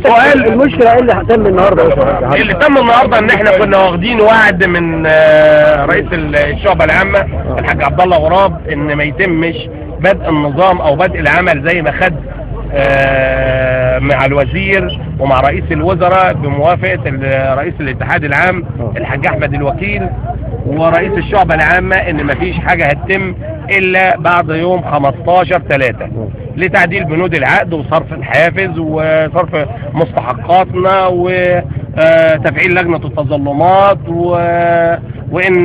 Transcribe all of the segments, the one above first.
سؤال المشكله ايه اللي تم النهارده يا باشا؟ اللي تم النهارده ان احنا كنا واخدين وعد من رئيس الشعبة العامة الحاج عبد الله غراب ان ما يتمش بدء النظام او بدء العمل زي ما خد مع الوزير ومع رئيس الوزراء بموافقة رئيس الاتحاد العام الحاج احمد الوكيل ورئيس الشعبة العامة ان مفيش حاجة هتتم الا بعد يوم 15/3 لتعديل بنود العقد وصرف الحافز وصرف مستحقاتنا وتفعيل لجنة التظلمات وان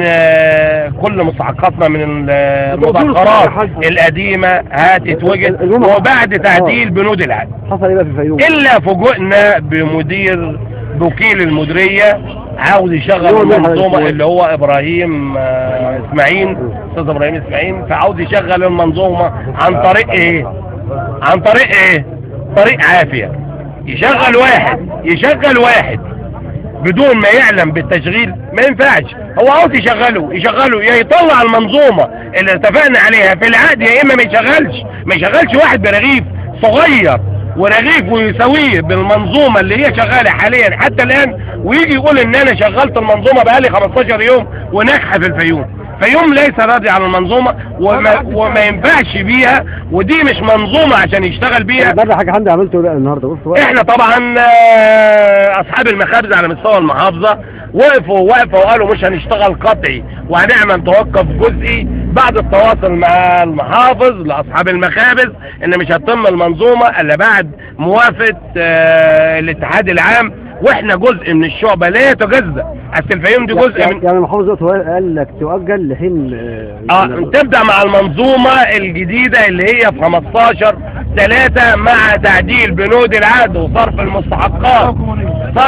كل مستحقاتنا من المذكرات القديمة هتتوجد وبعد تعديل بنود العقد. حصل ايه بقى في الفيوم؟ الا فوجئنا بمدير وكيل المديرية عاوز يشغل المنظومة اللي هو ابراهيم اسماعيل، استاذ ابراهيم اسماعيل، فعاوز يشغل المنظومة عن طريق ايه؟ عن طريق ايه؟ طريق عافية. يشغل واحد بدون ما يعلم بالتشغيل ما ينفعش. هو عاوز يشغله يا يطلع المنظومة اللي اتفقنا عليها في العقد يا اما ما يشغلش واحد برغيف صغير ورغيف ويساويه بالمنظومة اللي هي شغالة حاليا حتى الآن، ويجي يقول ان انا شغلت المنظومة بقالي 15 يوم وناجحة في الفيوم. فيوم ليس راضي عن المنظومة وما ينفعش بيها، ودي مش منظومة عشان يشتغل بيها. ده حاجة حمدي عملته ايه النهارده؟ بص احنا طبعا اصحاب المخابز على مستوى المحافظة وقفوا وقالوا مش هنشتغل قطعي وهنعمل توقف جزئي بعد التواصل مع المحافظ لاصحاب المخابز ان مش هتتم المنظومة الا بعد موافقة الاتحاد العام، واحنا جزء من الشعبة لا يتجزأ. اصل الفيوم دي جزء من يعني المحافظ قال لك تؤجل لحين تبدأ مع المنظومة الجديدة اللي هي في 15/3 مع تعديل بنود العقد وصرف المستحقات.